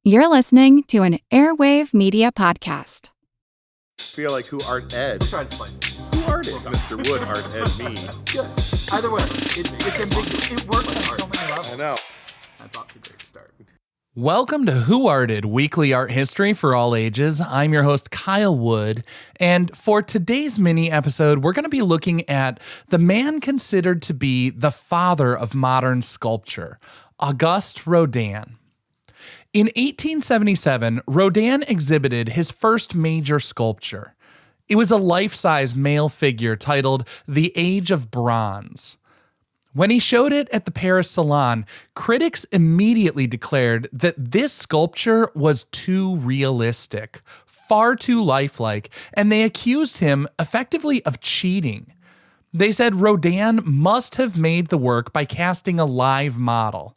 You're listening to an Airwave Media Podcast. Feel like who art Ed? Try to spice it. Who art is Mr. Wood art Ed me? Good. Either way, it's ambiguous. It works on so many levels. I know. That's off to a great start. Welcome to Who Arted, weekly art history for all ages. I'm your host, Kyle Wood, and for today's mini episode, we're going to be looking at the man considered to be the father of modern sculpture, Auguste Rodin. In 1877, Rodin exhibited his first major sculpture. It was a life-size male figure titled The Age of Bronze. When he showed it at the Paris Salon, critics immediately declared that this sculpture was too realistic, far too lifelike, and they accused him effectively of cheating. They said Rodin must have made the work by casting a live model.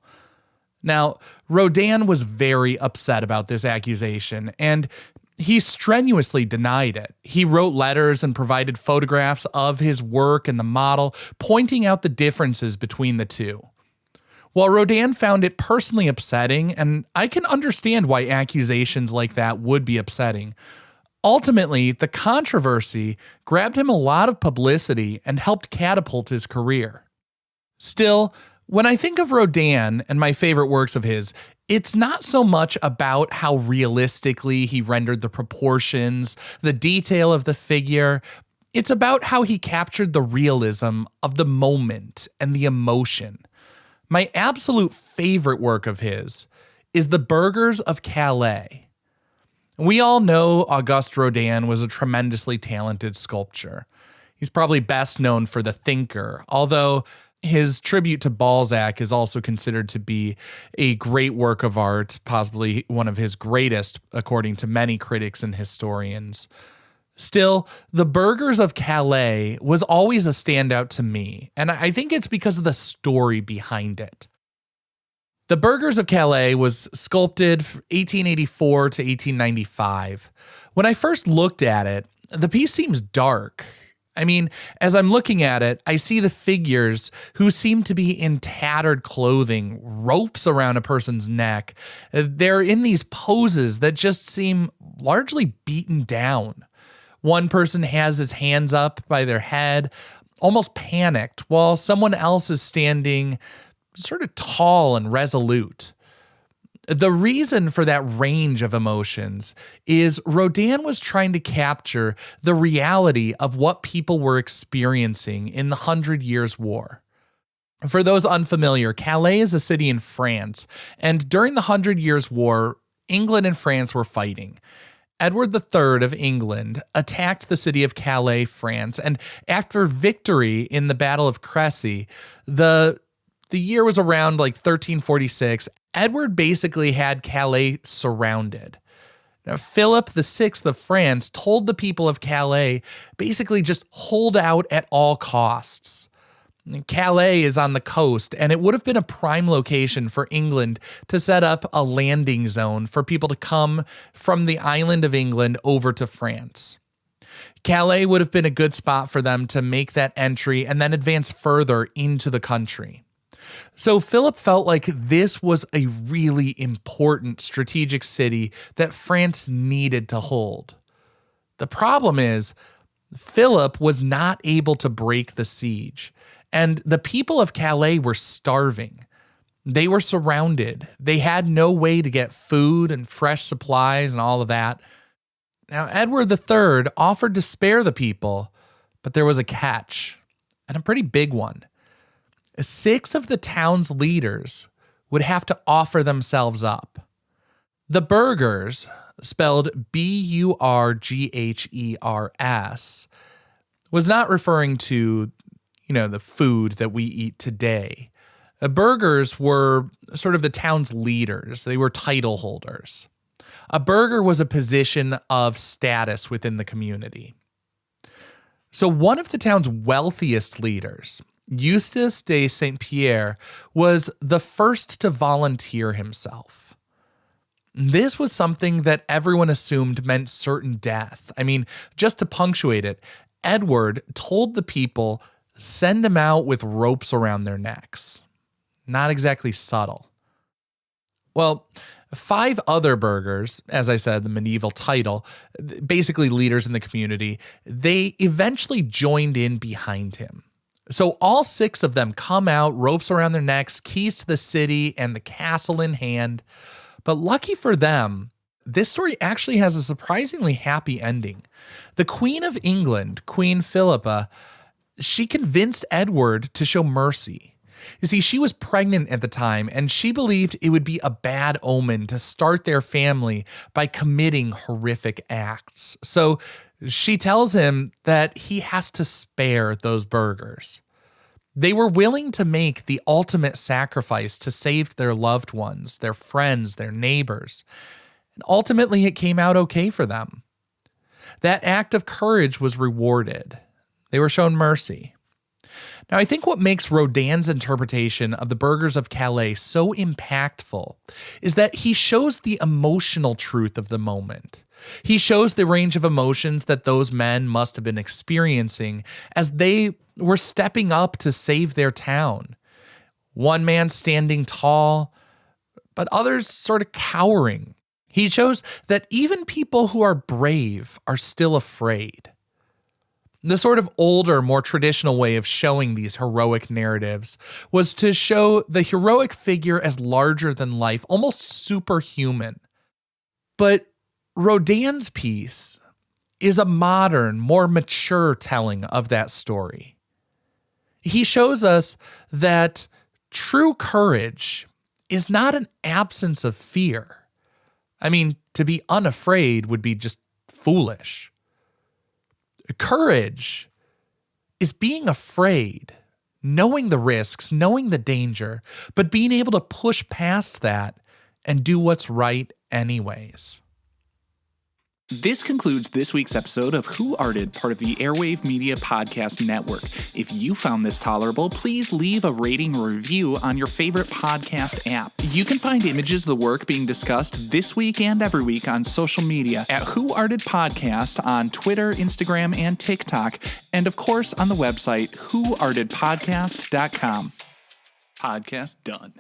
Now, Rodin was very upset about this accusation, and he strenuously denied it. He wrote letters and provided photographs of his work and the model, pointing out the differences between the two. While Rodin found it personally upsetting, and I can understand why accusations like that would be upsetting, ultimately, the controversy grabbed him a lot of publicity and helped catapult his career. Still, when I think of Rodin and my favorite works of his, it's not so much about how realistically he rendered the proportions, the detail of the figure. It's about how he captured the realism of the moment and the emotion. My absolute favorite work of his is the Burghers of Calais. We all know Auguste Rodin was a tremendously talented sculptor. He's probably best known for The Thinker, although his tribute to Balzac is also considered to be a great work of art, possibly one of his greatest, according to many critics and historians. Still, the Burghers of Calais was always a standout to me, and I think it's because of the story behind it. The Burghers of Calais was sculpted from 1884 to 1895. When I first looked at it, the piece seems dark. I mean, as I'm looking at it, I see the figures who seem to be in tattered clothing, ropes around a person's neck. They're in these poses that just seem largely beaten down. One person has his hands up by their head, almost panicked, while someone else is standing sort of tall and resolute. The reason for that range of emotions is Rodin was trying to capture the reality of what people were experiencing in the 100 Years' War. For those unfamiliar, Calais is a city in France, and during the 100 Years' War, England and France were fighting. Edward III of England attacked the city of Calais, France, and after victory in the Battle of Crécy, the year was around like 1346, Edward basically had Calais surrounded. Now, Philip VI of France told the people of Calais basically just hold out at all costs. Calais is on the coast, and it would have been a prime location for England to set up a landing zone for people to come from the island of England over to France. Calais would have been a good spot for them to make that entry and then advance further into the country. So Philip felt like this was a really important strategic city that France needed to hold. The problem is, Philip was not able to break the siege, and the people of Calais were starving. They were surrounded. They had no way to get food and fresh supplies and all of that. Now, Edward III offered to spare the people, but there was a catch, and a pretty big one. 6 of the town's leaders would have to offer themselves up. The burghers, spelled Burghers, was not referring to, the food that we eat today. The burghers were sort of the town's leaders. They were title holders. A burgher was a position of status within the community. So one of the town's wealthiest leaders, Eustace de Saint-Pierre, was the first to volunteer himself. This was something that everyone assumed meant certain death. I mean, just to punctuate it, Edward told the people, send them out with ropes around their necks. Not exactly subtle. Well, 5 other burghers, as I said, the medieval title, basically leaders in the community, they eventually joined in behind him. So all 6 of them come out, ropes around their necks, keys to the city, and the castle in hand. But lucky for them, this story actually has a surprisingly happy ending. The Queen of England, Queen Philippa, she convinced Edward to show mercy. You see, she was pregnant at the time, and she believed it would be a bad omen to start their family by committing horrific acts. So she tells him that he has to spare those burghers. They were willing to make the ultimate sacrifice to save their loved ones, their friends, their neighbors. And ultimately, it came out okay for them. That act of courage was rewarded. They were shown mercy. Now, I think what makes Rodin's interpretation of the Burghers of Calais so impactful is that he shows the emotional truth of the moment. He shows the range of emotions that those men must have been experiencing as they were stepping up to save their town. One man standing tall, but others sort of cowering. He shows that even people who are brave are still afraid. The sort of older, more traditional way of showing these heroic narratives was to show the heroic figure as larger than life, almost superhuman. But Rodin's piece is a modern, more mature telling of that story. He shows us that true courage is not an absence of fear. I mean, to be unafraid would be just foolish. Courage is being afraid, knowing the risks, knowing the danger, but being able to push past that and do what's right anyways. This concludes this week's episode of Who Arted, part of the Airwave Media Podcast Network. If you found this tolerable, please leave a rating or review on your favorite podcast app. You can find images of the work being discussed this week and every week on social media at Who Arted Podcast on Twitter, Instagram, and TikTok, and of course on the website whoartedpodcast.com. Podcast done.